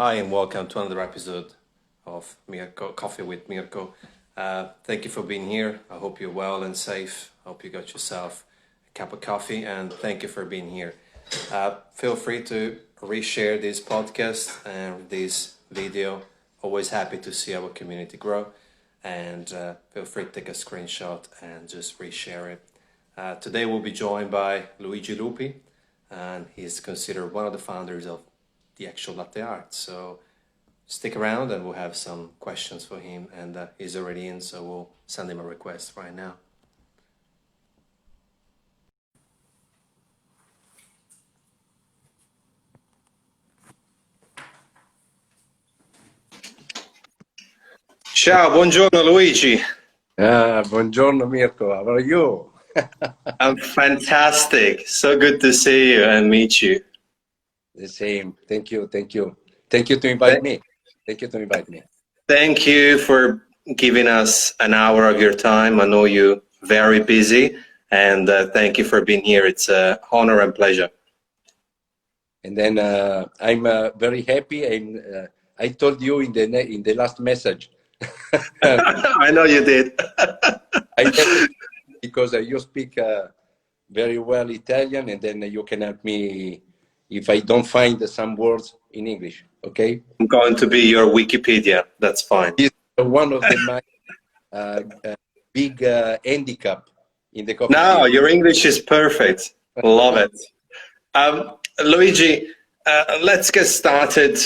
Hi, and welcome to another episode of Mirko Coffee with Mirko. Thank you for being here. I hope you're well and safe. I hope you got yourself a cup of coffee, and thank you for being here. Feel free to reshare this podcast and this video. Always happy to see our community grow, and feel free to take a screenshot and just reshare it. Today we'll be joined by Luigi Lupi, and he's considered one of the founders of the actual Latte Art. So stick around and we'll have some questions for him, and he's already in, so we'll send him a request right now. Ciao, buongiorno Luigi. Buongiorno Mirko, how are you? I'm fantastic. So good to see you and meet you. The same. Thank you. Thank you to invite me. Thank you to invite me. Thank you for giving us an hour of your time. I know you're very busy, and thank you for being here. It's an honor and pleasure. And then I'm very happy, and I told you in the last message. I know you did. Because you speak very well Italian, and then you can help me if I don't find some words in English. Okay. I'm going to be your Wikipedia. That's fine. It's one of my big handicap in the coffee. No, your English is perfect. Love it. Luigi, let's get started.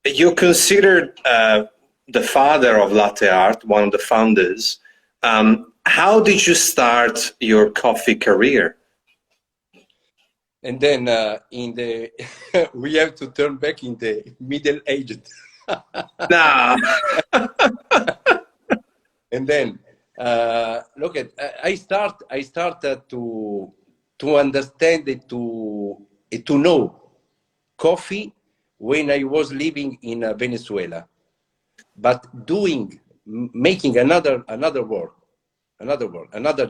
You're considered the father of Latte Art, one of the founders. How did you start your coffee career? And then we have to turn back in the middle aged. Nah. And then look at I started to understand it, to know coffee when I was living in Venezuela, but making another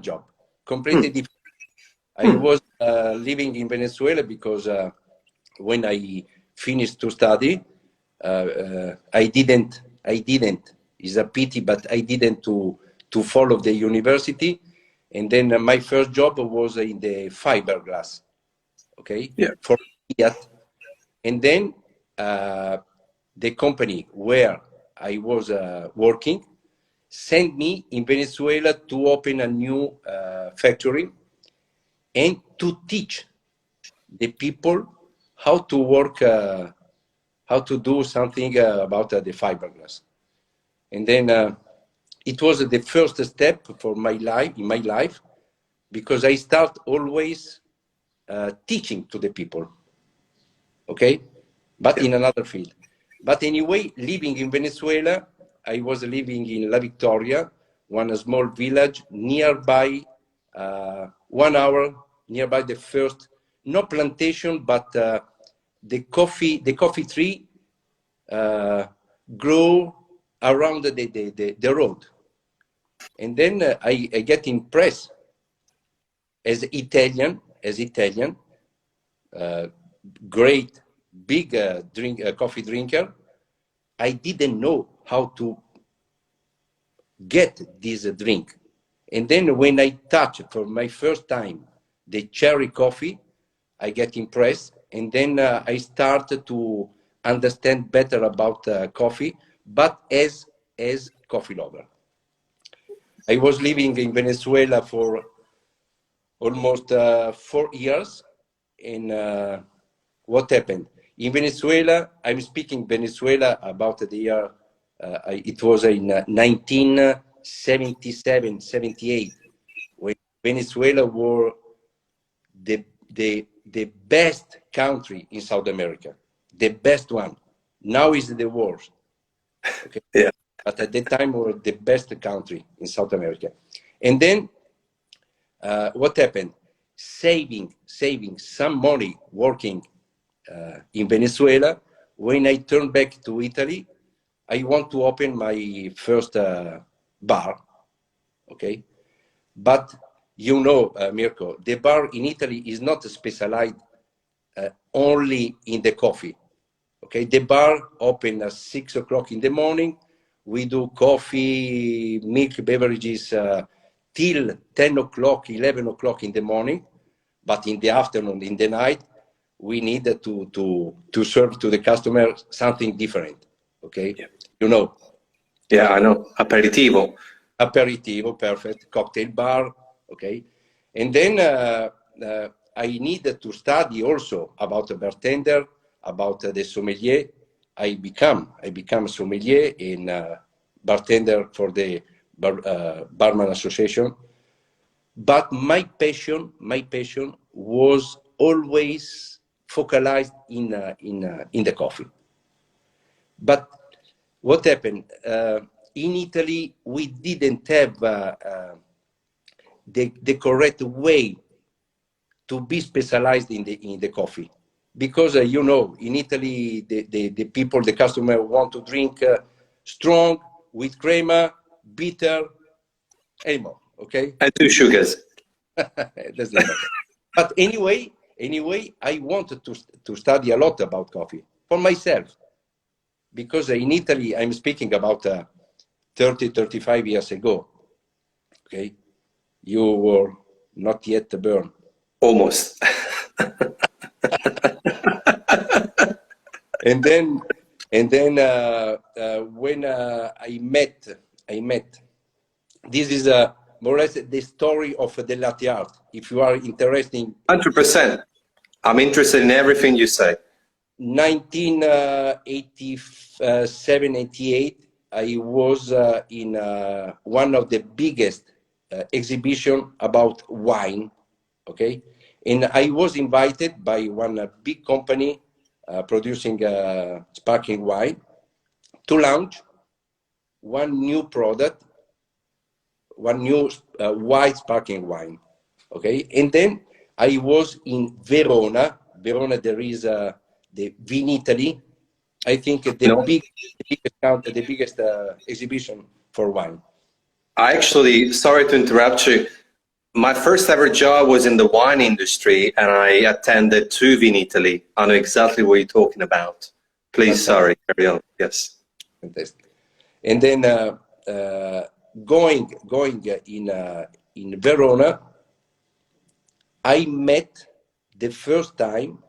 job completely different. I was living in Venezuela because when I finished to study, I didn't. It's a pity, but I didn't to follow the university. And then my first job was in the fiberglass. Okay. Yeah. For Fiat. And then the company where I was working sent me in Venezuela to open a new factory and to teach the people how to work, how to do something about the fiberglass. And then it was the first step for my life, in my life, because I start always teaching to the people, okay? But in another field. But anyway, living in Venezuela, I was living in La Victoria, one small village nearby, 1 hour nearby the first, no plantation, but the coffee tree grow around the road. And then I get impressed as Italian, great, big coffee drinker. I didn't know how to get this drink. And then when I touch for my first time the cherry coffee, I get impressed. And then I started to understand better about coffee, but as coffee lover. I was living in Venezuela for almost 4 years. And what happened? In Venezuela, I'm speaking Venezuela about the year, it was in 1977, 78, when Venezuela were the best country in South America, the best one. Now is the worst. Okay. Yeah. But at that time, we were the best country in South America. And then what happened? Saving some money working in Venezuela. When I turned back to Italy, I want to open my first bar, okay? But you know, Mirko, the bar in Italy is not specialized only in the coffee, Okay, the bar open at 6 o'clock in the morning. We do coffee, milk beverages till 10 o'clock, 11 o'clock in the morning. But in the afternoon, in the night, we need to serve to the customer something different. Okay, Yeah. you know. Yeah, I know. Aperitivo. Aperitivo, perfect. Cocktail bar, okay. And then I needed to study also about the bartender, about the sommelier. I become a sommelier and bartender for the Barman Association. But my passion was always focalized in the coffee. But what happened? In Italy, we didn't have the correct way to be specialized in the coffee. Because, you know, in Italy, the people, the customer want to drink strong, with crema, bitter, anymore, okay? And two sugars. Doesn't matter. But anyway, I wanted to study a lot about coffee for myself. Because in Italy, I'm speaking about 30, 35 years ago, okay? You were not yet born. Almost. And then when I met, this is more or less the story of the Latte Art. If you are interested in 100%. I'm interested in everything you say. 1987, 88, I was in one of the biggest exhibition about wine, okay? And I was invited by one big company producing sparkling wine to launch one new product, one new white sparkling wine, okay? And then I was in Verona. Verona, there is the Vinitaly. I think the biggest exhibition for wine. I actually, sorry to interrupt you. My first ever job was in the wine industry and I attended two Vinitaly. I know exactly what you're talking about. Please, sorry, carry on. Yes. Fantastic. And then going in Verona, I met the first time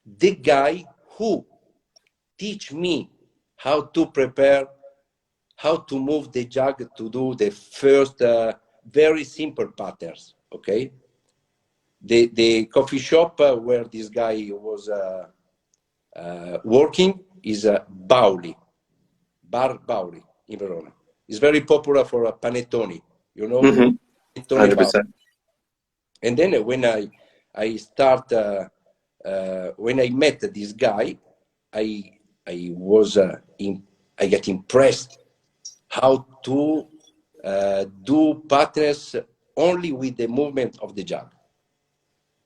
the guy who teach me how to prepare, how to move the jug to do the first very simple patterns. Okay, the coffee shop where this guy was working is Bauli, Bar Bauli in Verona. It's very popular for panettone, you know, Mm-hmm. panettone Bauli. 100%. And then when I start when I met this guy, I was I get impressed how to do patterns only with the movement of the jug.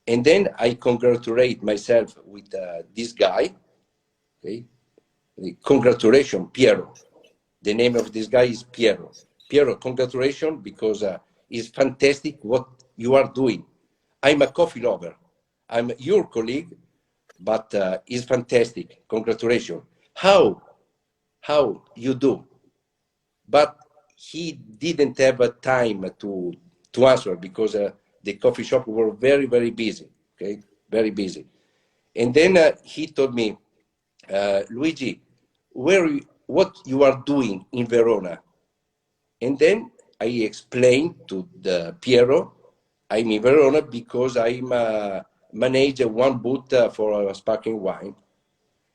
And then I congratulate myself with this guy. Okay, congratulations, Piero. The name of this guy is Piero. Piero, congratulations, because it's fantastic what you are doing. I'm a coffee lover. I'm your colleague, but it's fantastic. Congratulations. How you do? But he didn't have a time to answer because the coffee shop were very, very busy. Okay, very busy. And then he told me, Luigi, what you are doing in Verona? And then I explained to the Piero, I'm in Verona because I'm manage one booth for sparkling wine.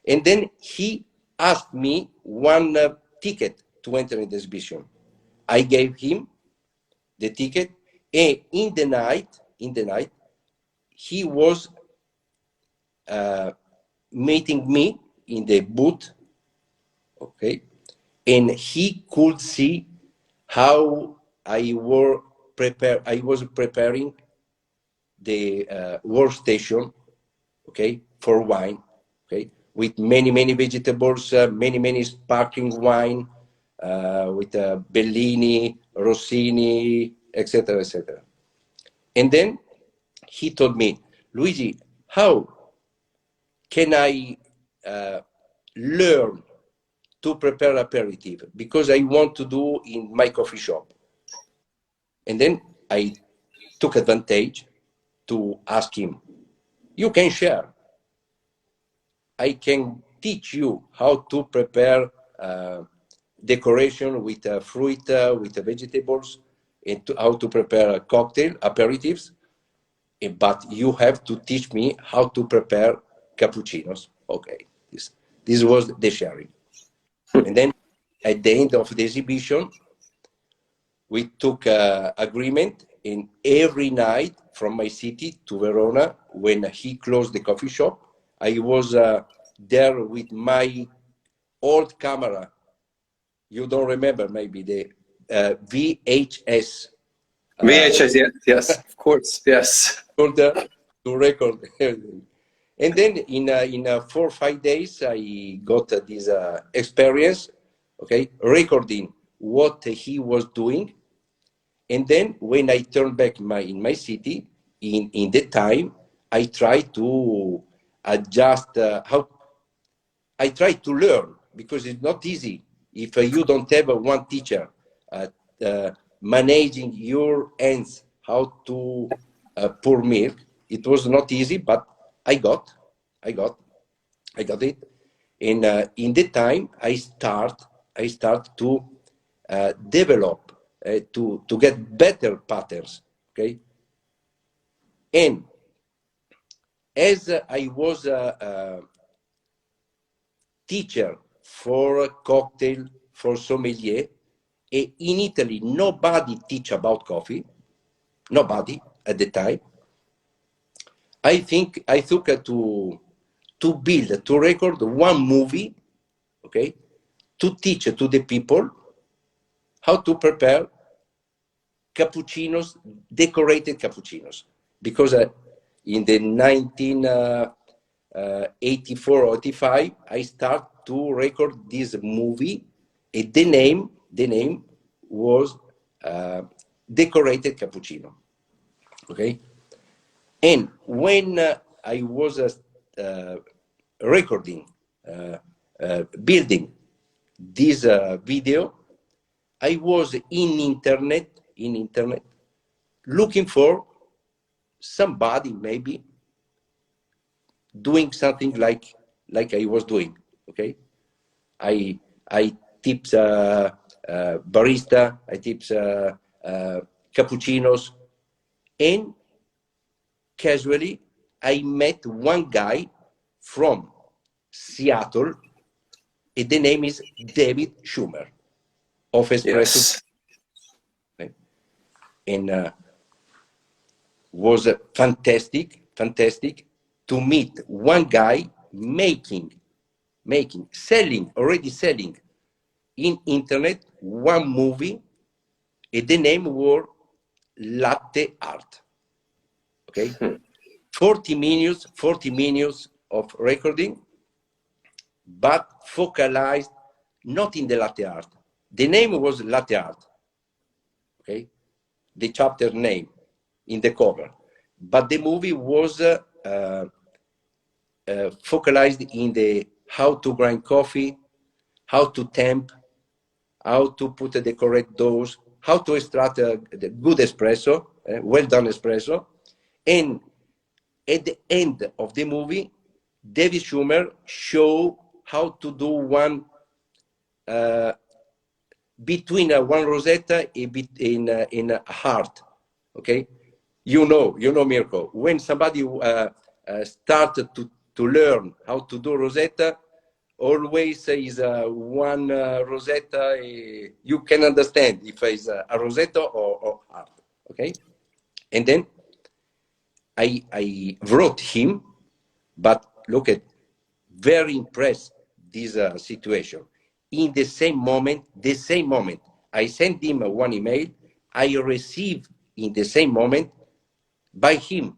And then he asked me one ticket to enter in the exhibition. I gave him the ticket, and in the night, he was meeting me in the booth, okay, and he could see how I was preparing the workstation, okay, for wine, okay, with many vegetables, many sparkling wine, with Bellini, Rossini, etc., etc. And then he told me, Luigi, how can I learn to prepare aperitif because I want to do in my coffee shop. And then I took advantage to ask him, you can share. I can teach you how to prepare decoration with fruit, with vegetables, and how to prepare a cocktail, aperitifs. But you have to teach me how to prepare cappuccinos. Okay, this was the sharing. And then at the end of the exhibition, we took agreement in every night from my city to Verona. When he closed the coffee shop, I was there with my old camera. You don't remember maybe the VHS. VHS, yes, of course, yes. To record everything. And then in 4 or 5 days, I got this experience, okay, recording what he was doing. And then when I turned back in my city, in the time, I tried to adjust how I try to learn, because it's not easy if you don't have one teacher managing your hands how to pour milk. It was not easy, but I got it. And in the time, I start to develop, to get better patterns. Okay, and as I was a teacher for cocktail, for sommelier, in Italy, nobody teach about coffee. Nobody at the time. I think I took to build, to record one movie, okay, to teach to the people how to prepare cappuccinos, decorated cappuccinos. Because in the 1984 or 85, I start to record this movie. And the name was Decorated Cappuccino. Okay, and when I was recording, building this video, I was in internet looking for somebody maybe doing something like I was doing. Okay, I tips barista, I tips cappuccinos, and casually I met one guy from Seattle, and the name is David Schumer of Espresso. Yes. And was fantastic to meet one guy already selling in internet one movie, and the name was Latte Art. Okay, 40 minutes of recording, but focalized not in the latte art. The name was Latte Art. Okay, the chapter name in the cover, but the movie was focalized in the how to grind coffee, how to temp, how to put the correct dose, how to extract the good espresso, well done espresso. And at the end of the movie, David Schumer showed how to do one between one rosetta in a heart. Okay, you know, Mirko, when somebody started to learn how to do rosetta, always is one rosetta. You can understand if it's a rosetta or heart. Okay, and then I wrote him, but look at, very impressed this situation. In the same moment, I sent him one email. I received in the same moment by him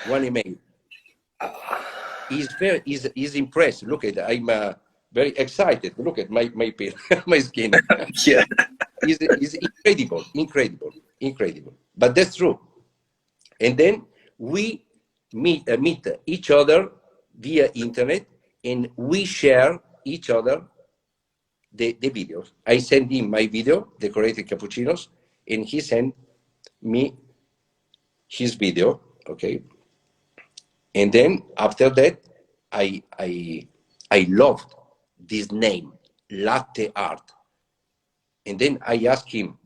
one email. He's impressed. Look at, I'm very excited. Look at my my skin. Yeah, Is incredible. But that's true. And then we meet each other via internet, and we share each other the videos. I send him my video, decorated cappuccinos, and he sent me his video, okay? And then after that, I loved this name, Latte Art. And then I asked him,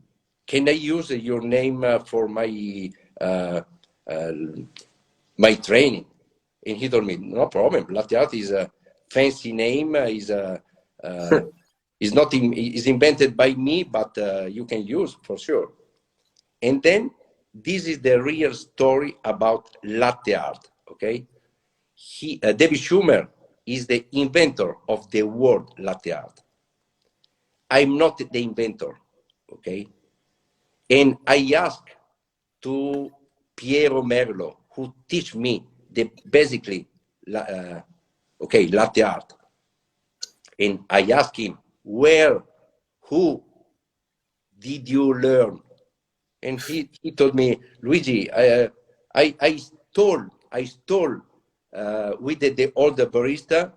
can I use your name for uh, uh, my training? And he told me, no problem. Latte Art is a fancy name, is not is invented by me, but you can use for sure. And then this is the real story about Latte Art, okay? David Schumer is the inventor of the word latte art. I'm not the inventor, okay? And I asked to Piero Merlo, who teach me the basically, latte art. And I asked him, who did you learn? And he told me, Luigi, I stole with the older barista,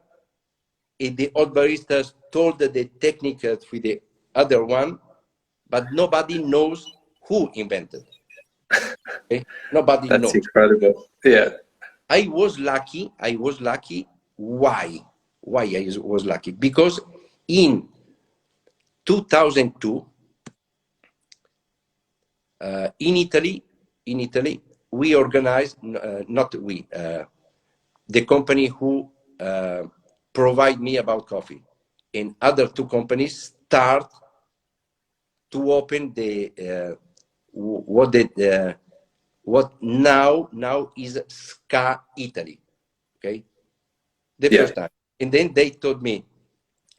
and the old barista stole the technique with the other one, but nobody knows who invented. Okay? Nobody knows. That's incredible. Yeah. I was lucky. Why? Why I was lucky? Because in 2002, in Italy, we organized, not we, the company who provide me about coffee, and other two companies start to open the what now is SCA Italy, okay? The first time. And then they told me,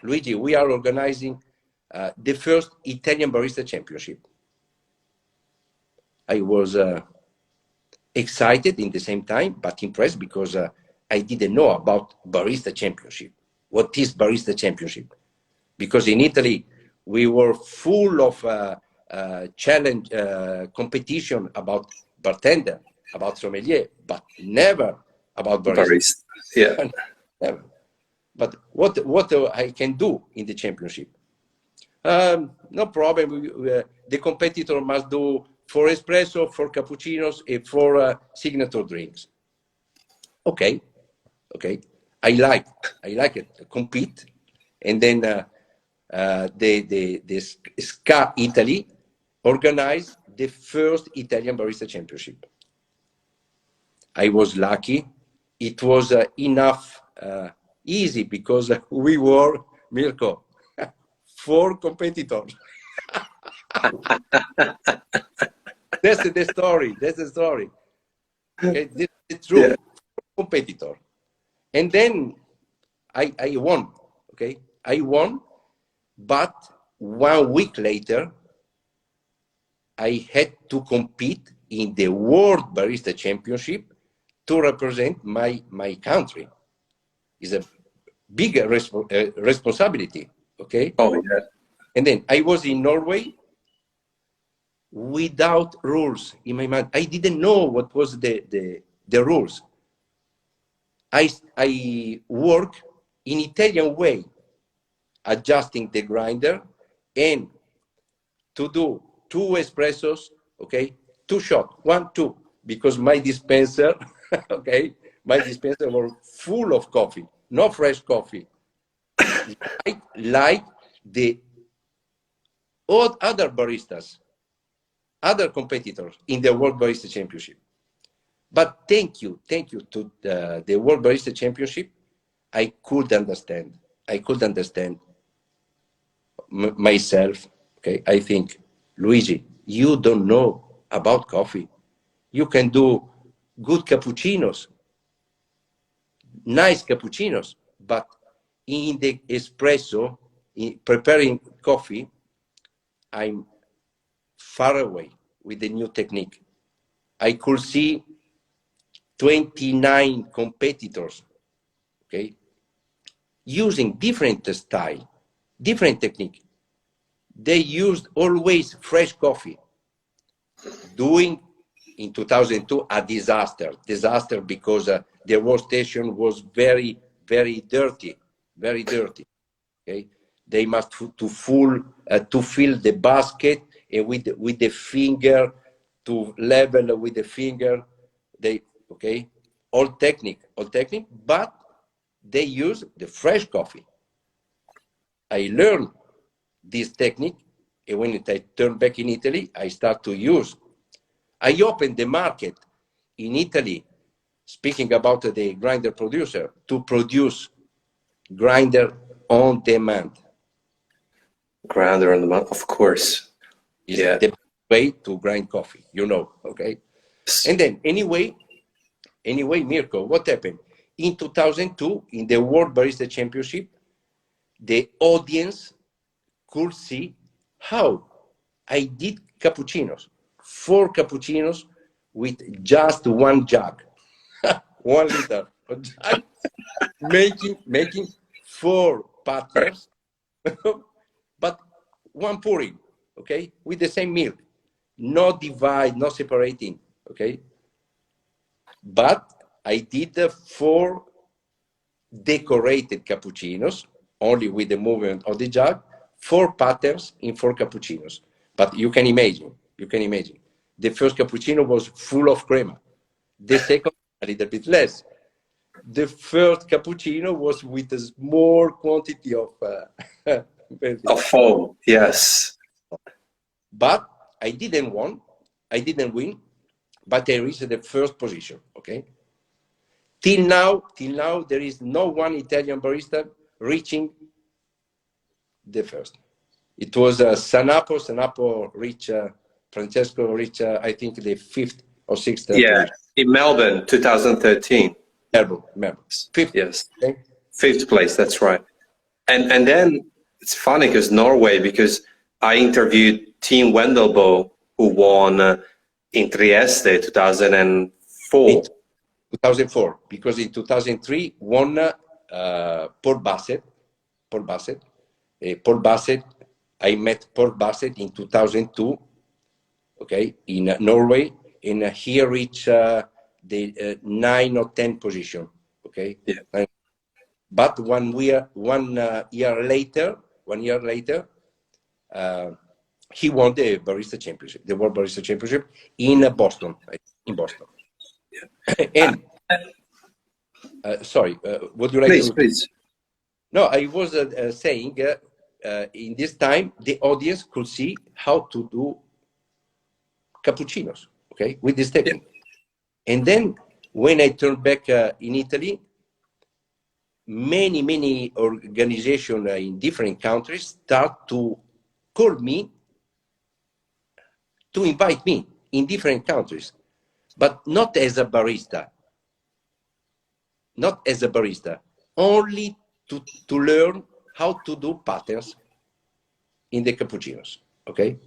Luigi, we are organizing the first Italian Barista Championship. I was excited in the same time, but impressed because I didn't know about Barista Championship. What is Barista Championship? Because in Italy, we were full of challenge, competition about bartender, about sommelier, but never about barista. Yeah. Never. But what I can do in the championship? No problem. The competitor must do 4 espresso, 4 cappuccinos, and 4 signature drinks. Okay. I like it. Compete, and then the SCA Italy organized the first Italian Barista Championship. I was lucky. It was enough easy because we were, Mirko, 4 competitors. That's the story. Okay, this is true. Yeah. Competitor. And then I won. Okay, I won, but 1 week later, I had to compete in the World Barista Championship to represent my country. It's a big responsibility. Okay. Oh yeah. And then I was in Norway without rules in my mind. I didn't know what was the rules. I work in Italian way, adjusting the grinder and to do 2 espressos, okay, 2 shots, 1, 2, because my dispenser, okay, my dispenser were full of coffee, no fresh coffee. Like the other baristas, other competitors in the World Barista Championship. But thank you to the World Barista Championship, I could understand myself. Okay, I think, Luigi, you don't know about coffee. You can do good cappuccinos, nice cappuccinos, but in the espresso, in preparing coffee, I'm far away with the new technique. I could see 29 competitors, okay, using different style, different technique. They used always fresh coffee, doing in 2002 a disaster because the workstation was very very dirty, very dirty. Okay, they must to fill the basket, and with the finger to level with the finger. They okay, all technique, but they use the fresh coffee. I learned this technique, and when I turned back in Italy, I start to use. I opened the market in Italy, speaking about the grinder producer, to produce grinder on demand. Grinder on demand, of course. Is the way to grind coffee, okay? And then anyway, Mirko, what happened? In 2002, in the World Barista Championship, the audience could see how I did cappuccinos, 4 cappuccinos with just 1 jug, 1 liter of jug, making 4 patterns, but 1 pouring, okay, with the same milk, no divide, no separating, okay. But I did 4 decorated cappuccinos, only with the movement of the jug, 4 patterns in 4 cappuccinos. But you can imagine, the first cappuccino was full of crema. The second, a little bit less. The first cappuccino was with a small quantity of foam, yes. But I didn't win, but I reached the first position, okay? Till now, there is no one Italian barista reaching the first. It was Sanapo reached, Francesco reached, I think, the 5th or 6th position. In Melbourne, 2013. Melbourne. 5th. Yes. Okay. 5th place, that's right. And then it's funny because I interviewed Tim Wendelbo, who won in Trieste 2004. 2004, because in 2003 won Paul Bassett. I met Paul Bassett in 2002, okay, in Norway, and he reached the 9 or 10 position, okay. Yeah. But 1 year later, he won the barista championship, the World Barista Championship in Boston. Yeah. And sorry, would you like please? No, I was saying in this time the audience could see how to do cappuccinos, okay, with this technique. Yeah. And then when I turned back in Italy, many organizations in different countries start to call me, to invite me in different countries, but not as a barista, only to learn how to do patterns in the cappuccinos, okay?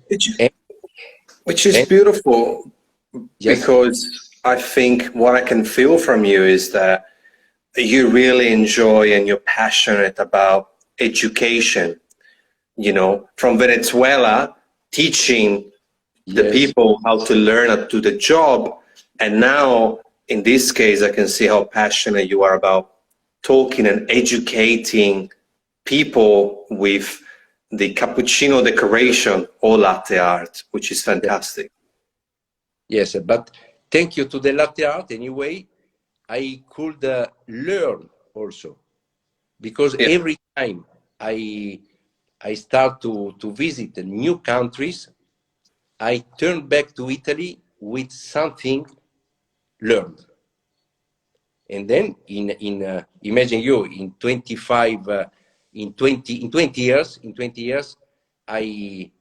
Which is beautiful, yes. Because I think what I can feel from you is that you really enjoy and you're passionate about education, from Venezuela, teaching the people how to learn, how to do the job. And now, in this case, I can see how passionate you are about talking and educating people with the cappuccino decoration or latte art, which is fantastic. Yes, but thank you to the latte art anyway. I could learn also, because every time I start to visit new countries, I turn back to Italy with something learned. And then imagine you in 20 years, I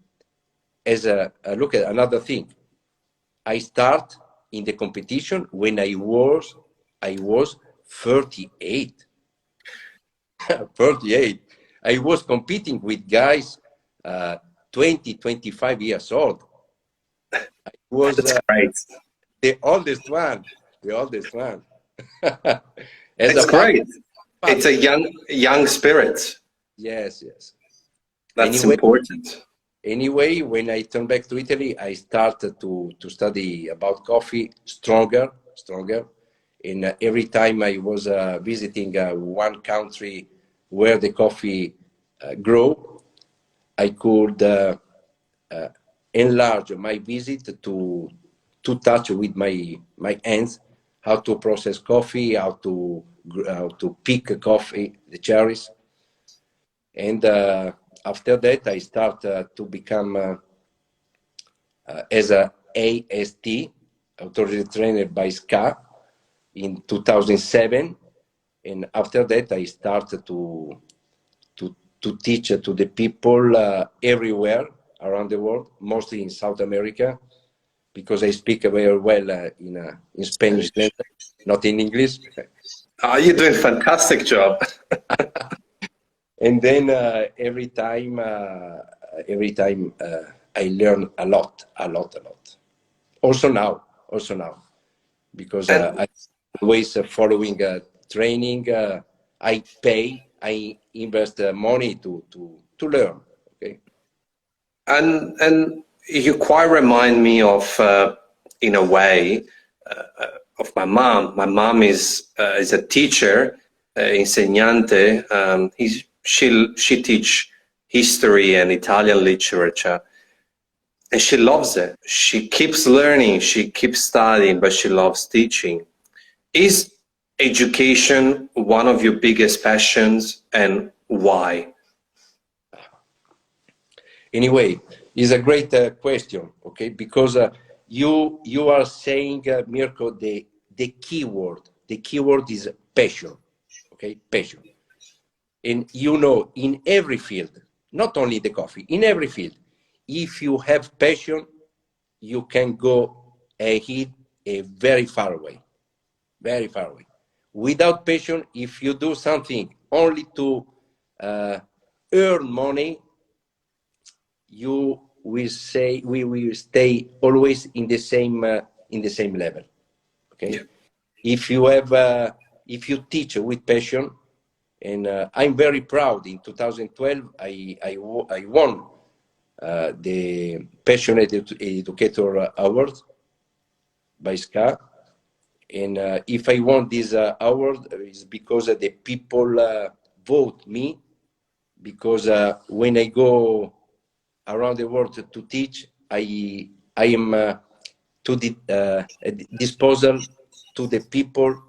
look at another thing. I start in the competition when I was 38. 38. I was competing with guys 20, 25 years old. I was That's great. The oldest one. It's great. It's a young spirit. Yes. That's important. Anyway, when I turned back to Italy, I started to study about coffee stronger. And every time I was visiting one country where the coffee grow, I could enlarge my visit to touch with my hands how to process coffee, how to pick coffee, the cherries. And after that, I start to become as a AST, authority trainer by SCA, in 2007. And after that, I started to teach to the people everywhere around the world, mostly in South America, because I speak very well in Spanish, not in English. You're doing a fantastic job. And then every time I learn a lot. Also now, because I always following training. I invest money to learn. Okay. And you quite remind me of, in a way, of my mom. My mom is a teacher, insegnante. She teach history and Italian literature, and she loves it. She keeps learning, she keeps studying, but she loves teaching. Is education one of your biggest passions, and why? Anyway, it's a great question, okay? Because you are saying, Mirko, the keyword. The keyword is passion, okay? Passion. And you know, in every field, not only the coffee, in every field, if you have passion, you can go ahead very far away, very far away. Without passion, if you do something only to earn money, you will say we will stay always in the same level. Okay. Yeah. If you teach with passion, and I'm very proud. In 2012, I won the Passionate Educator Award by SCA. And if I won this award, it's because the people vote me. Because when I go around the world to teach, I am to the disposal to the people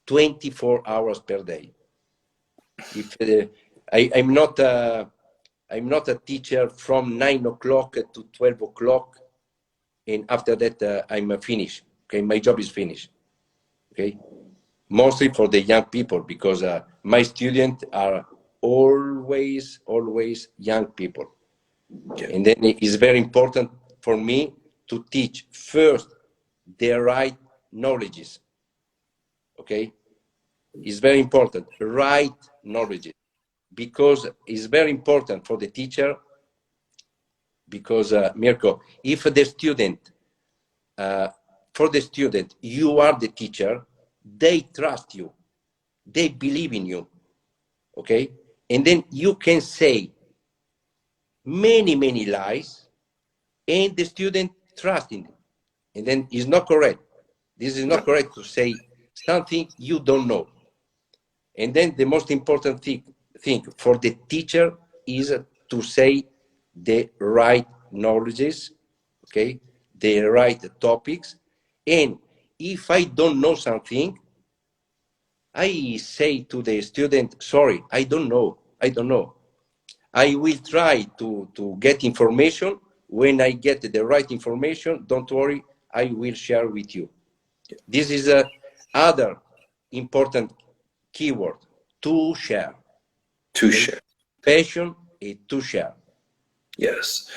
24 hours per day. If I'm not a teacher from 9 o'clock to 12 o'clock, and after that I'm finished. Okay, my job is finished. Okay, mostly for the young people, because my students are always young people. Okay. And then it is very important for me to teach first the right knowledges. Okay, it's very important, right knowledge, because it's very important for the teacher. Because Mirko, if the student, for the student, you are the teacher, they trust you, they believe in you. Okay, and then you can say many lies, and the student trust in it. And then it's not correct. This is not correct to say something you don't know. And then the most important thing for the teacher is to say the right knowledges, okay, the right topics. And if I don't know something, I say to the student, sorry, I don't know. I will try to get information. When I get the right information, don't worry, I will share with you. This is other important keyword, to share. To share. Passion is to share. Yes.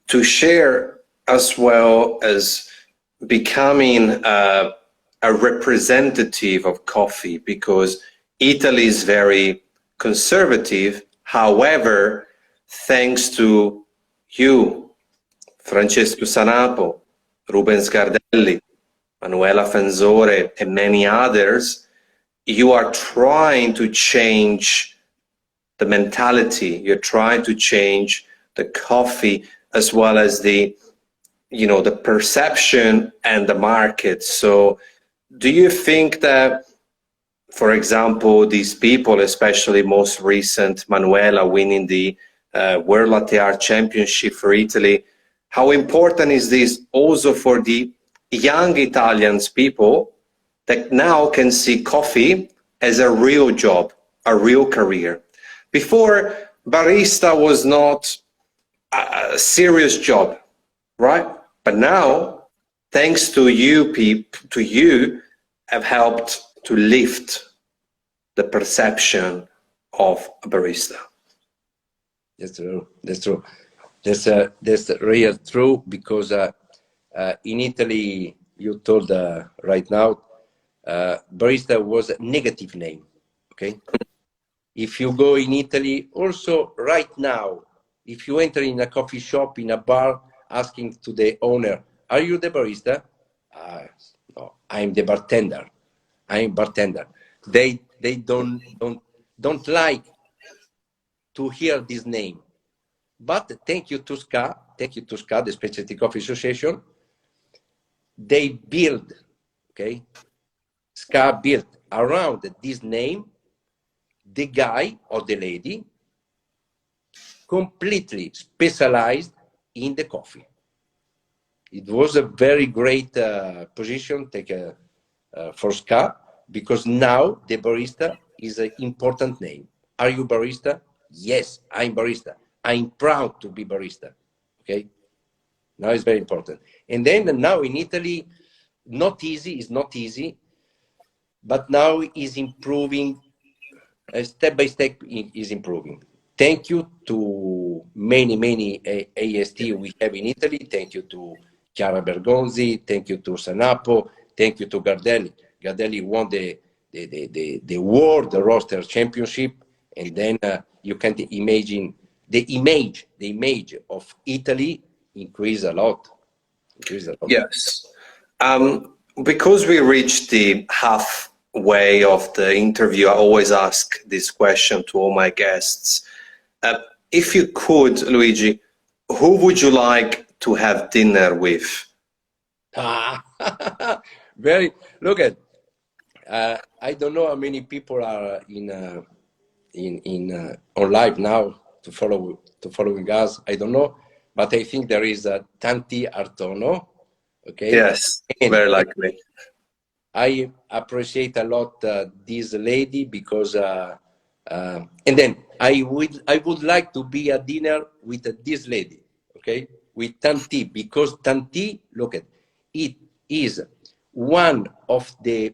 To share, as well as becoming a representative of coffee, because Italy is very conservative. However, thanks to you, Francesco Sanapo, Rubens Gardelli, Manuela Fenzore, and many others, you are trying to change the mentality. You're trying to change the coffee, as well as the perception and the market. So do you think that, for example, these people, especially most recent Manuela winning the World Latte Art Championship for Italy, how important is this also for the young Italians people that now can see coffee as a real job, a real career? Before, barista was not a serious job, right? But now, thanks to you, have helped to lift the perception of a barista. That's true. That's true. That's real true because in Italy, you told right now, barista was a negative name. Okay. If you go in Italy, also right now, if you enter in a coffee shop, in a bar, asking to the owner, "Are you the barista?" No, I'm the bartender. I'm bartender. They don't like to hear this name. But thank you to SCA, the Specialty Coffee Association, they build, okay? SCA built around this name, the guy or the lady completely specialized in the coffee. It was a very great position for SCA because now the barista is an important name. Are you barista? Yes, I'm barista. I'm proud to be barista. Okay. Now it's very important. And then now in Italy, it's not easy, but now is improving step by step is improving. Thank you to many AST we have in Italy. Thank you to Chiara Bergonzi. Thank you to Sanapo. Thank you to Gardelli. Gardelli won the world roaster championship, and then you can imagine the image of Italy increased a lot. Yes. Because we reached the halfway of the interview, I always ask this question to all my guests. If you could, Luigi, who would you like to have dinner with? Look at. I don't know how many people are on live now to following us. I don't know, but I think there is a Tanti Artono. Okay. Yes, very likely. I appreciate a lot this lady because, and then I would like to be at dinner with this lady. Okay, with Tanti, because Tanti, look at it, is one of the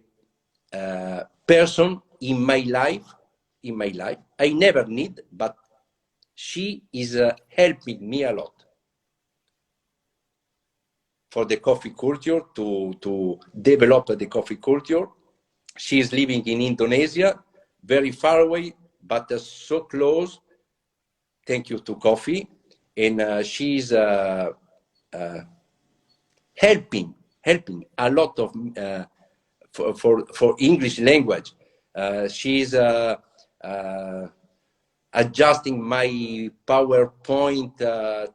person in my life. I never need, but she is helping me a lot for the coffee culture, to develop the coffee culture. She is living in Indonesia, very far away, but so close. Thank you to coffee. And she's helping a lot of for English language. She's adjusting my PowerPoint,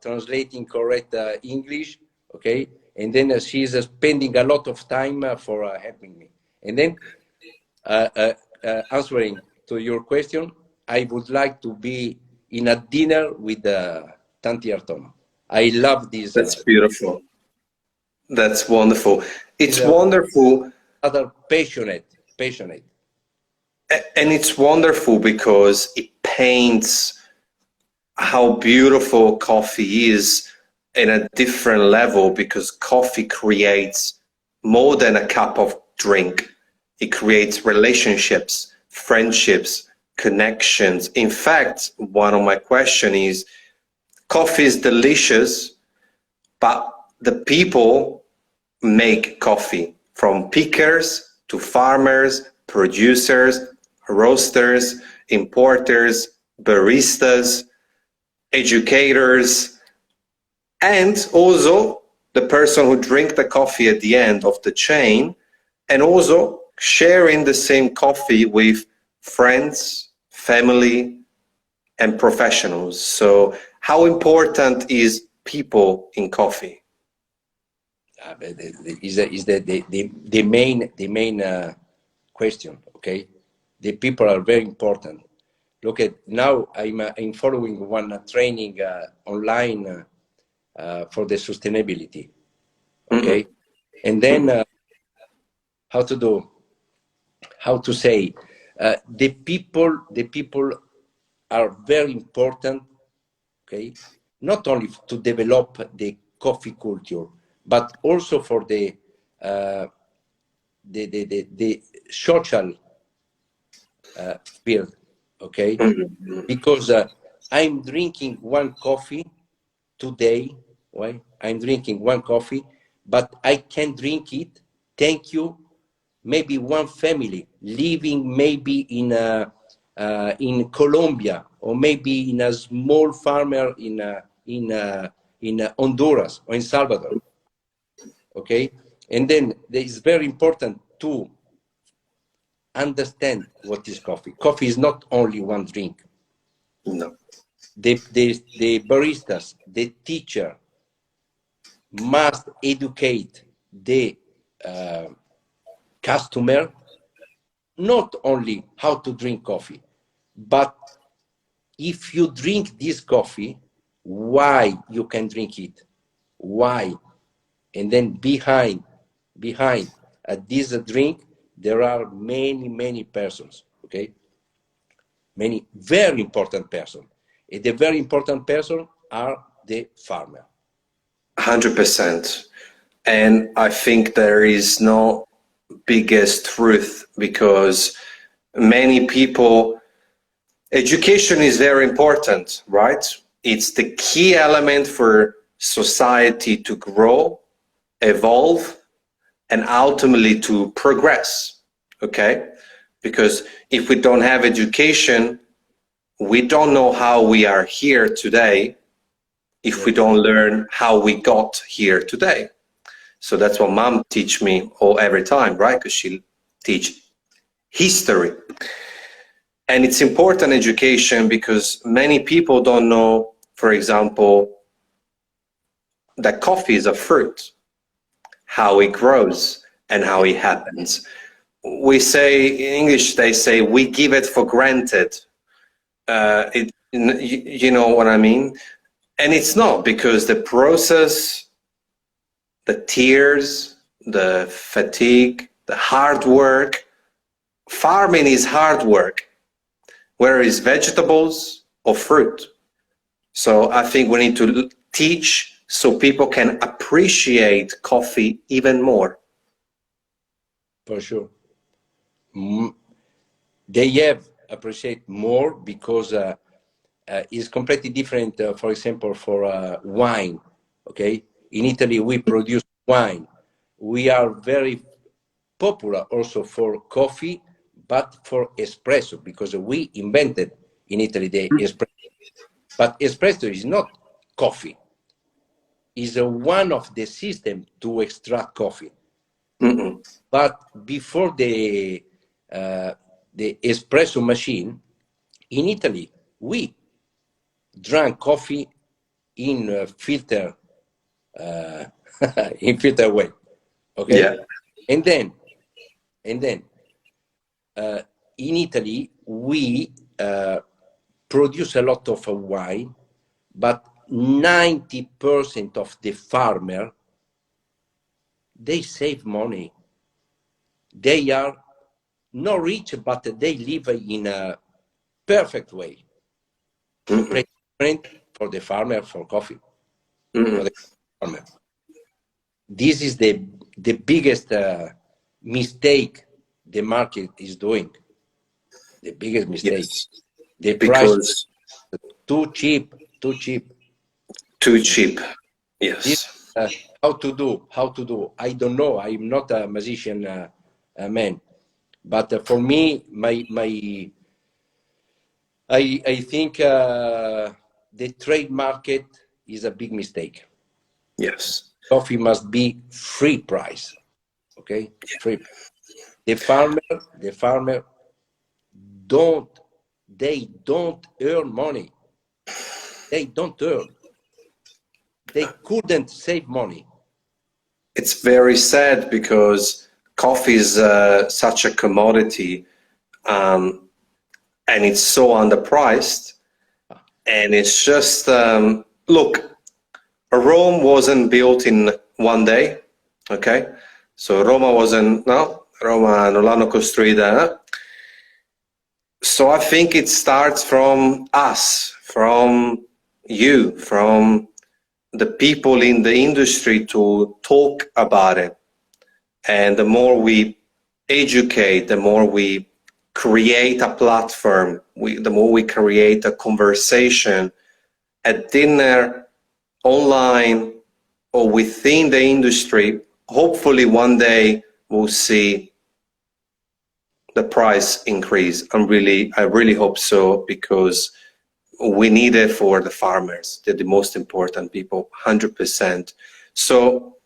translating correct English, okay? And then she's spending a lot of time for helping me. And then answering to your question, I would like to be in a dinner with Tanti Artono. I love this. That's beautiful. That's wonderful. It's wonderful. Other passionate. And it's wonderful because it paints how beautiful coffee is in a different level, because coffee creates more than a cup of drink. It creates relationships, friendships, connections. In fact, one of my questions is, coffee is delicious, but the people make coffee, from pickers to farmers, producers, roasters, importers, baristas, educators, and also the person who drink the coffee at the end of the chain, and also sharing the same coffee with friends, family, and professionals. So how important is people in coffee? is the main question. Okay, the people are very important. Look at now. I'm following one training online for the sustainability. Okay, and then how to say the people are very important. Okay, not only to develop the coffee culture, but also for the social field. Okay, because I'm drinking one coffee today. Right? I'm drinking one coffee, but I can drink it. Thank you. Maybe one family living maybe in Colombia, or maybe in a small farmer in Honduras or in Salvador. Okay, and then it's very important to understand what is coffee. Coffee is not only one drink. No. The baristas, the teacher must educate the customer not only how to drink coffee, but if you drink this coffee, why you can drink it, why, and then behind this drink there are many persons. Okay, many very important persons, and the very important person are the farmer. 100%. And I think there is no biggest truth, because many people, education is very important, right? It's the key element for society to grow, evolve, and ultimately to progress. Okay? Because if we don't have education, we don't know how we are here today if we don't learn how we got here today. So that's what mom teach me every time, right? Because she teach history. And it's important education because many people don't know, for example, that coffee is a fruit, how it grows and how it happens. We say, in English, they say, we give it for granted. You know what I mean? And it's not, because the process, the tears, the fatigue, the hard work, farming is hard work, whether it's vegetables or fruit. So I think we need to teach so people can appreciate coffee even more. For sure. They have appreciate more because it's completely different, for example, for wine. Okay, in Italy we produce wine. We are very popular also for coffee, but for espresso, because we invented in Italy the espresso. But espresso is not coffee. It's one of the systems to extract coffee. But before the espresso machine, in Italy, we drank coffee in filter in filter way. Okay, Yeah. and then in Italy we produce a lot of wine, but 90% of the farmer, they save money. They are not rich, but they live in a perfect way. Different for the farmer, for coffee. For the farmer. This is the biggest mistake the market is doing. The biggest mistake. Yes. The Because price too cheap. too cheap. Yes. This, how to do? I don't know. I'm not a musician man, but for me, I think the trade market is a big mistake. Yes. Coffee must be free price. Okay, free. The farmer they don't earn money. They don't earn. They couldn't save money. it's very sad because coffee is such a commodity, and it's so underpriced. And it's just, look, Rome wasn't built in one day, okay? So Roma non l'hanno costruita. So I think it starts from us, from you, from the people in the industry to talk about it. And the more we educate, the more we create a platform, the more we create a conversation at dinner, online, or within the industry, hopefully one day we'll see the price increase. I really hope so, because we need it for the farmers. They're the most important people, 100%. So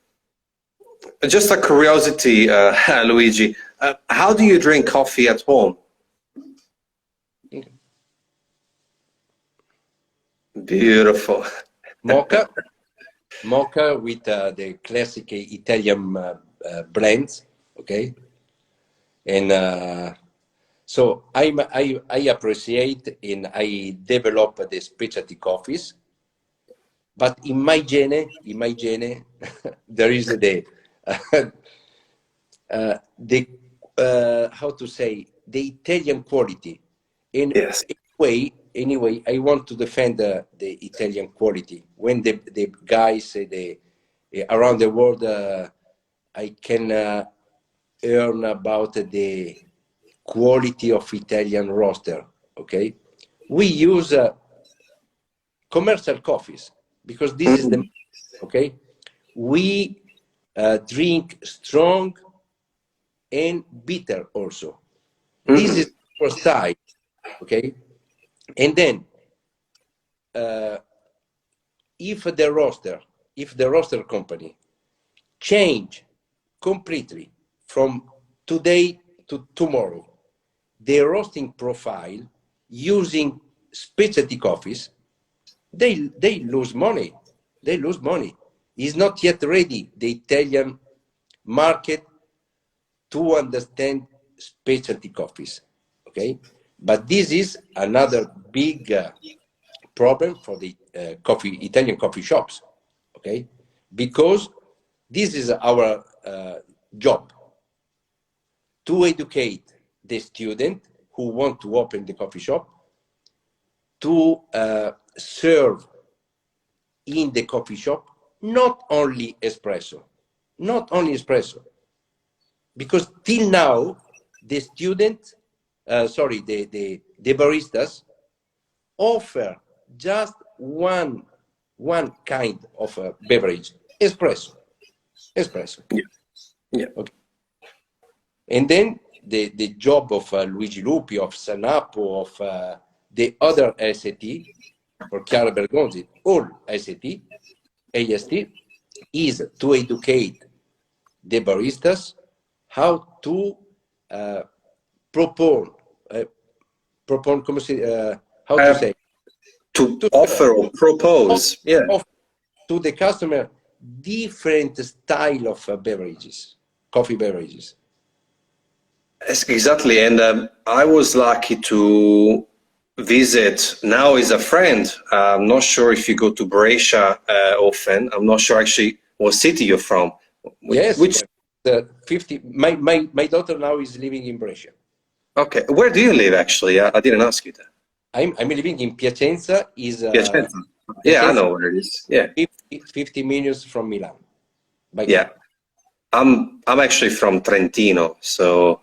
just a curiosity, Luigi, how do you drink coffee at home? Beautiful. Mocha, mocha with the classic Italian blends, okay? And so I appreciate and I develop the specialty coffees, but in my gene, there is the how to say, the Italian quality. In Yes. anyway, I want to defend the Italian quality. When the guys say around the world, I can earn about the quality of Italian roaster. Okay, we use commercial coffees because this is the okay. We drink strong and bitter also. This is our style, okay? And then if the roaster company change completely from today to tomorrow the roasting profile using specialty coffees, they lose money. They lose money. It's not yet ready, the Italian market, to understand specialty coffees, okay? But this is another big problem for the Italian coffee shops, okay? Because this is our job, to educate the student who want to open the coffee shop, to serve in the coffee shop, not only espresso, because till now, the student, the baristas offer just one kind of beverage, espresso. Yeah. Yeah. Okay. And then the job of Luigi Lupi, of Sanapo, of the other SAT, for Chiara Bergonzi, all SAT, AST, is to educate the baristas how to propose, how to say? To offer or propose, yeah. To the customer different style of beverages, coffee beverages. Exactly, and I was lucky to visit now as a friend. I'm not sure if you go to Brescia often. I'm not sure actually what city you're from. Yes, which 50. My daughter now is living in Brescia. Okay, where do you live actually? I didn't ask you that. I'm living in Piacenza. Piacenza. Piacenza, Yeah, I know where it is. Yeah, 50 minutes from Milan. Yeah, I'm actually from Trentino, so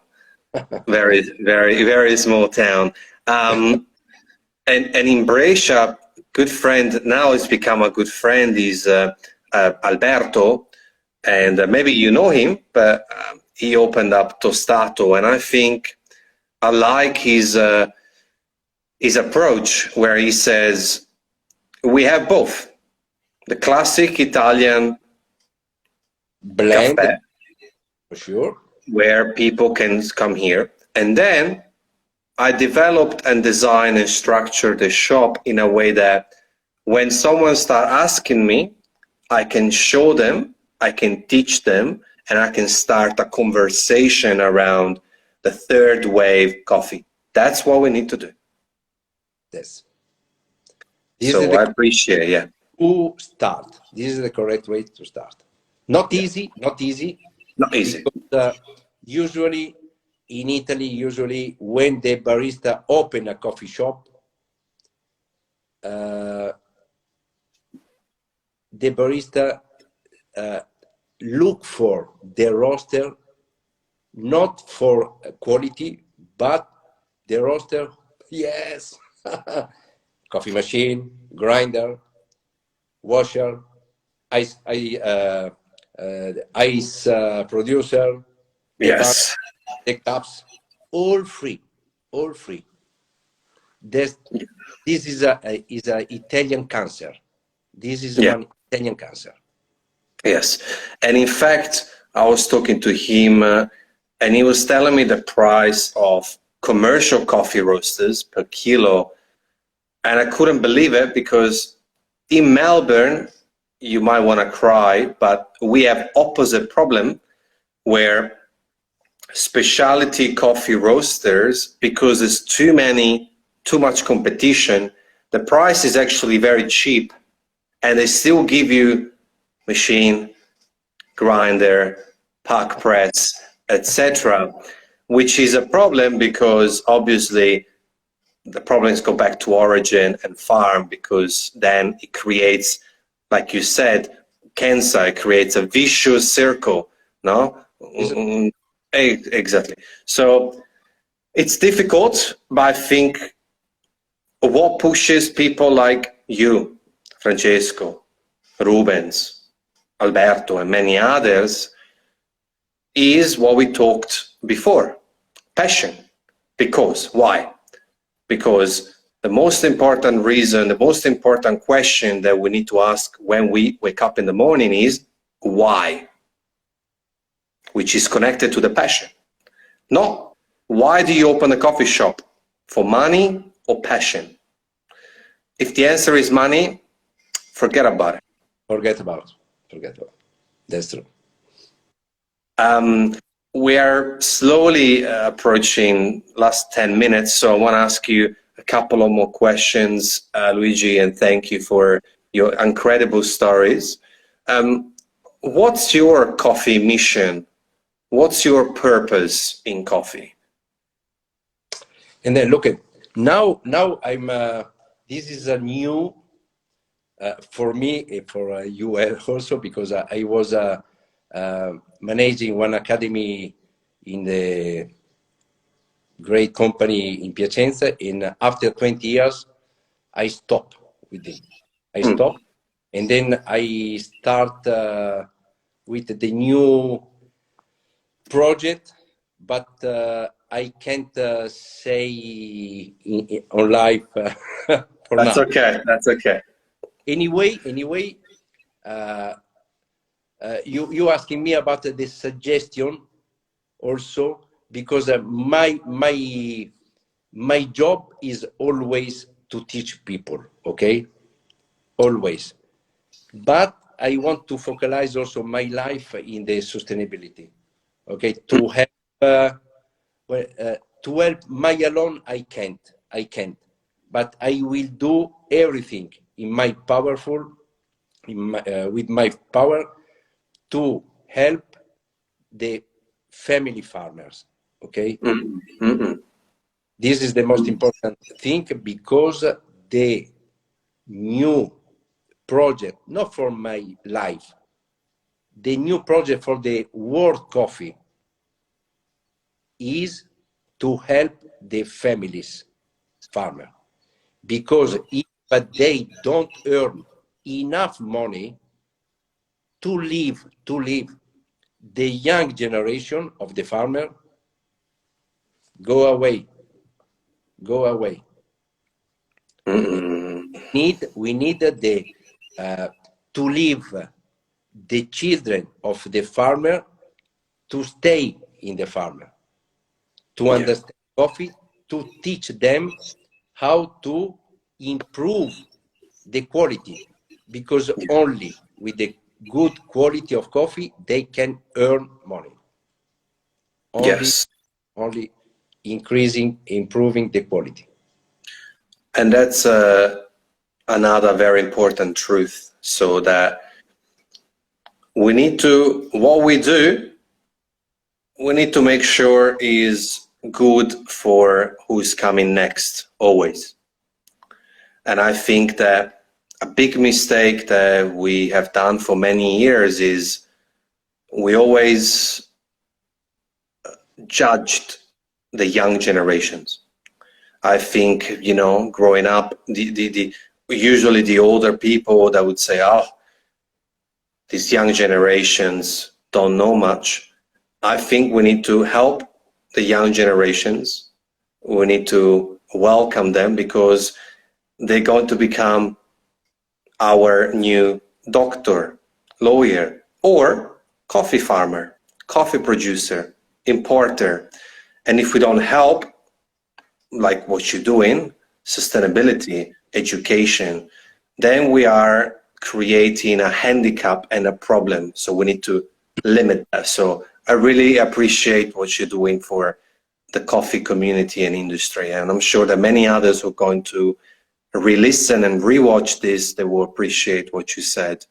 very, very, very small town. And in Brescia, good friend, now it's become a good friend, is Alberto, and maybe you know him, but he opened up Tostato, and I think I like his approach, where he says we have both the classic Italian blend, cafe, for sure, where people can come here, and then I developed and designed and structured the shop in a way that when someone starts asking me, I can show them I can teach them, and I can start a conversation around the third wave coffee. That's what we need to do. Yes. So I appreciate, yeah. To start. This is the correct way to start. Not easy, not easy. Not easy. Because usually in Italy, usually when the barista open a coffee shop, the barista look for the roaster, not for quality, but the roaster, yes, coffee machine, grinder, washer, ice producer, Yes. the cups, all free, all free. This is a Italian cancer. This is one Italian cancer. Yes. And in fact, I was talking to him and he was telling me the price of commercial coffee roasters per kilo. And I couldn't believe it because in Melbourne, you might want to cry, but we have opposite problem where specialty coffee roasters, because there's too much competition, the price is actually very cheap and they still give you machine, grinder, pack press, etc., which is a problem because obviously the problems go back to origin and farm, because then it creates, like you said, cancer, it creates a vicious circle, no? Exactly. So it's difficult, but I think what pushes people like you, Francesco, Rubens, Alberto, and many others is what we talked before, passion. Because, why? Because the most important reason, the most important question that we need to ask when we wake up in the morning is why? Which is connected to the passion. No, why do you open a coffee shop? For money or passion? If the answer is money, forget about it. Forget about it. That's true. We are slowly approaching last 10 minutes, so I want to ask you a couple of more questions, Luigi, and thank you for your incredible stories. What's your coffee mission? What's your purpose in coffee? And then look at now I'm this is a new for me, for you also, because I was managing one academy in the great company in Piacenza, and after 20 years I stopped with it. I stopped, and then I start with the new project, but I can't say on live for That's now. okay. That's okay. Anyway, you asking me about the suggestion also, because my job is always to teach people, okay, always. But I want to focalize also my life in the sustainability, okay, to help. To help my alone, I can't, but I will do everything in my powerful, with my power, to help the family farmers. Okay, this is the most important thing, because the new project, not for my life, the new project for the world coffee is to help the families farmer, because if they don't earn enough money to live the young generation of the farmer go away. We need the to leave the children of the farmer to stay in the farmer, to understand coffee, to teach them how to improve the quality, because only with the good quality of coffee, they can earn money. Yes. Only increasing, improving the quality. And that's another very important truth. So that we need to, what we do, we need to make sure is good for who's coming next, always. And I think that a big mistake that we have done for many years is we always judged the young generations. I think, you know, growing up, usually the older people that would say, oh, these young generations don't know much. I think we need to help the young generations. We need to welcome them because they're going to become our new doctor, lawyer, or coffee farmer, coffee producer, importer. And if we don't help, like what you're doing, sustainability, education, then we are creating a handicap and a problem. So we need to limit that. So I really appreciate what you're doing for the coffee community and industry. And I'm sure that many others who are going to re-listen and rewatch this, they will appreciate what you said.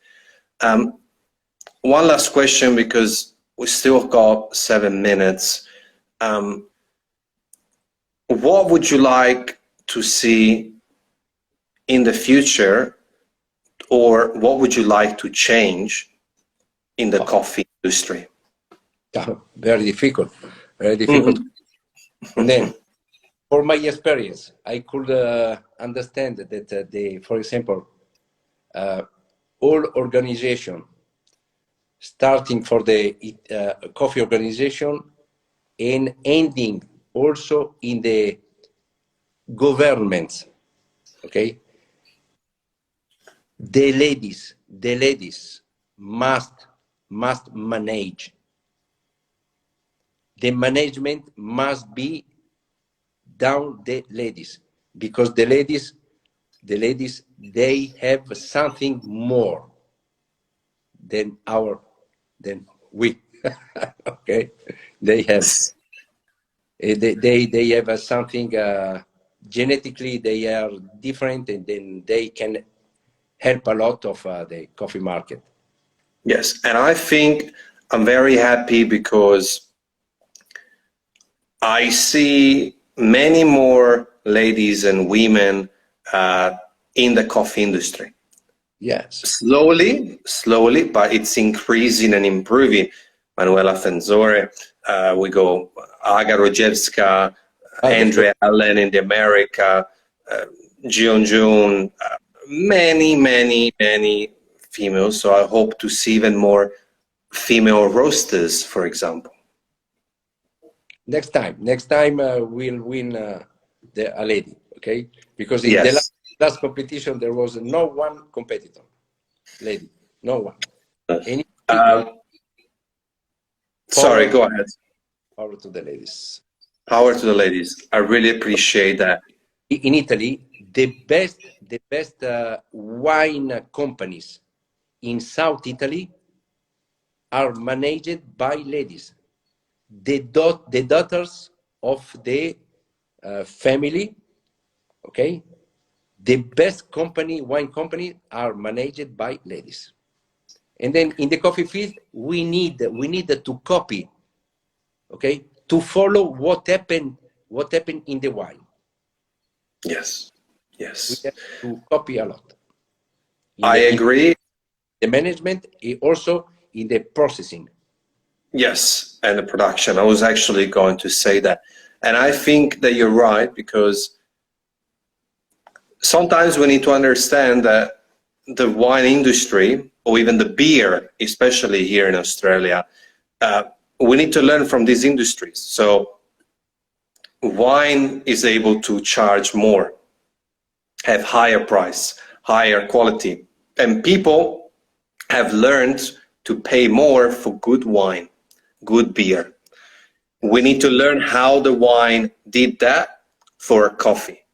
One last question, because we still got 7 minutes. What would you like to see in the future, or what would you like to change in the coffee industry? Very difficult, very difficult. And then, for my experience, I could understand that for example, all organization, starting for the coffee organization and ending also in the governments, okay? The ladies must manage. The management must be down the ladies, because the ladies, they have something more than we. Okay, they have they have something genetically, they are different, and then they can help a lot of the coffee market. Yes, and I think I'm very happy because I see many more ladies and women in the coffee industry. Yes. Slowly, but it's increasing and improving. Manuela Fenzore, we go Aga Rojewska, Andrea Allen in the America, Jion Jun, many females. So I hope to see even more female roasters, for example. Next time we'll win a lady, okay? Because in Yes. the last competition there was no one competitor, lady, no one. Sorry, go ahead. Power to the ladies. Power to the ladies. I really appreciate that. In Italy, the best wine companies in South Italy are managed by ladies. The daughters of the family, okay? The best wine company are managed by ladies. And then in the coffee field, we need to copy, okay? To follow what happened in the wine. Yes. We have to copy a lot. I agree. The management, also in the processing. Yes, and the production. I was actually going to say that. And I think that you're right, because sometimes we need to understand that the wine industry, or even the beer, especially here in Australia, we need to learn from these industries. So wine is able to charge more, have higher price, higher quality, and people have learned to pay more for good wine, good beer. We need to learn how the wine did that for coffee,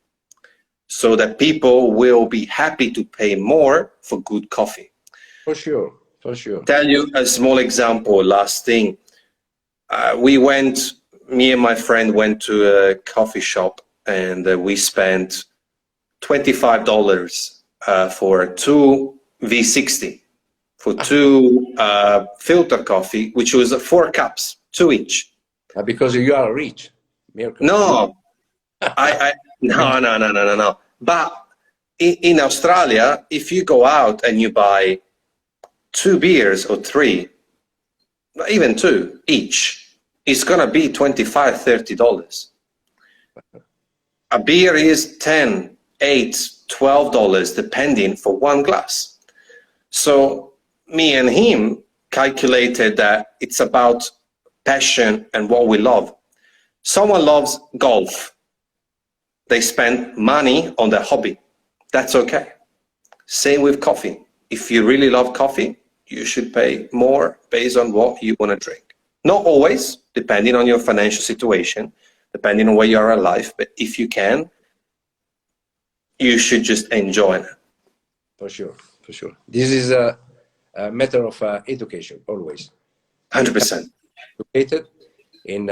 so that people will be happy to pay more for good coffee. For sure. For sure. Tell you a small example, last thing. Me and my friend went to a coffee shop, and we spent $25 for two V60, for two filter coffee, which was 4 cups, 2 each. Because you are rich, Mirko. No, no. But in Australia, if you go out and you buy 2 beers or 3, even 2 each, it's gonna be $25-30. A beer is $10, $8, $12 depending for 1 glass. So me and him calculated that it's about passion and what we love. Someone loves golf. They spend money on their hobby. That's okay. Same with coffee. If you really love coffee, you should pay more based on what you want to drink. Not always, depending on your financial situation, depending on where you are in life, but if you can, you should just enjoy it. For sure, for sure. This is a matter of education, always. 100%. Educated in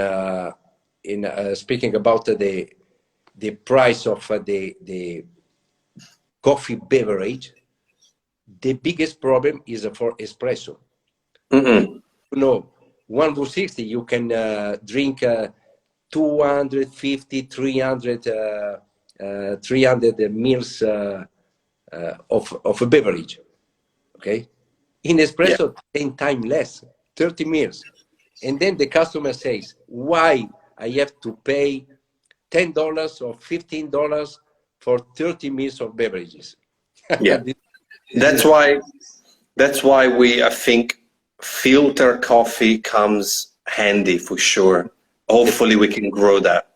speaking about the price of the coffee beverage. The biggest problem is for espresso. Mm-mm. You know, 1 V60 you can drink 250, 300 mils of a beverage. Okay, in espresso, 10 times less, 30 mils. And then the customer says, why I have to pay $10 or $15 for 30 mils of beverages? Yeah. That's why I think filter coffee comes handy for sure. Hopefully we can grow that.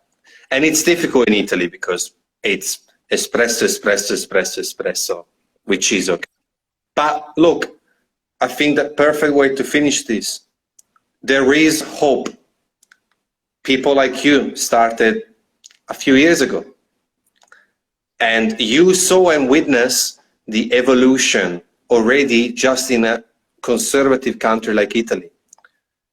And it's difficult in Italy because it's espresso, which is okay. But look, I think the perfect way to finish this, there is hope. People like you started a few years ago. And you saw and witnessed the evolution already just in a conservative country like Italy.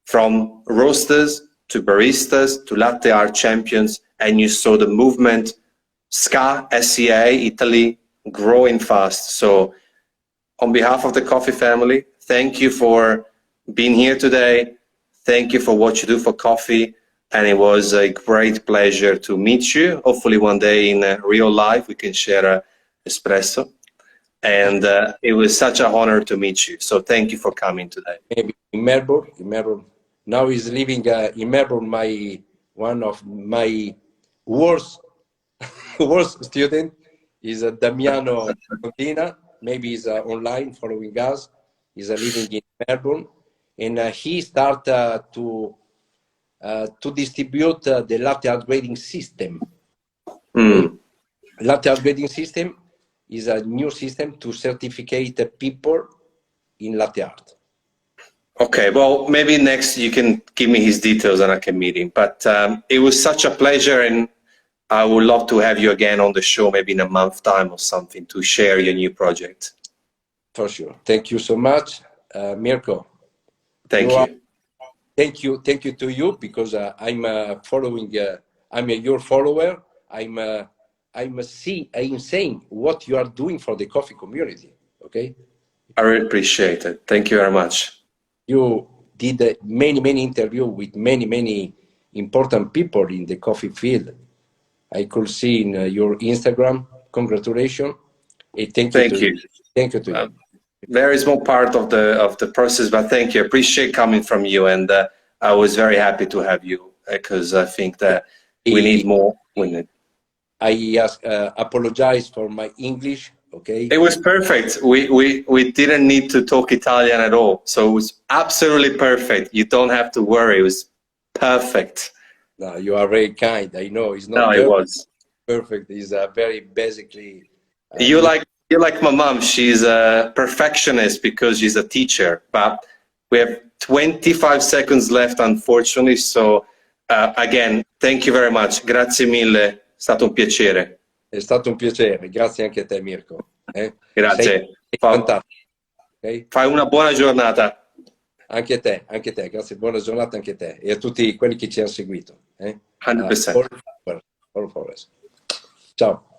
From roasters to baristas to latte art champions, and you saw the movement, SCA, Italy, growing fast. So on behalf of the coffee family, thank you for being here today. Thank you for what you do for coffee. And it was a great pleasure to meet you. Hopefully one day in real life we can share an espresso. And it was such an honor to meet you. So thank you for coming today. Maybe in Melbourne. Now he's living in Melbourne. One of my worst student is Damiano Contina. Maybe he's online following us. He's living in Melbourne, and he started to distribute the latte art grading system. Latte art grading system is a new system to certificate people in latte art. Okay, well, maybe next you can give me his details and I can meet him. But it was such a pleasure, and I would love to have you again on the show, maybe in a month's time or something, to share your new project. For sure. Thank you so much, Mirko. Thank you. Thank you to you, because I'm following. I'm your follower. I'm saying what you are doing for the coffee community. Okay. I really appreciate it. Thank you very much. You did many interviews with many important people in the coffee field. I could see in your Instagram. Congratulations. Thank you. Thank you to you. Very small part of the process, but thank you. I appreciate coming from you, and I was very happy to have you, because I think that we need more women. I apologize for my English. Okay. It was perfect. We didn't need to talk Italian at all, so it was absolutely perfect. You don't have to worry. It was perfect. No, you are very kind. I know it's not. No, perfect. It was perfect. It's very basically. You're like my mom. She's a perfectionist because she's a teacher. But we have 25 seconds left, unfortunately. So again, thank you very much. Grazie mille. È stato un piacere. È stato un piacere. Grazie anche a te, Mirko. Grazie. Sei fantastico. Ok? Fai una buona giornata. Anche te, grazie, buona giornata anche a te e a tutti quelli che ci hanno seguito. 100%. All forward. Ciao.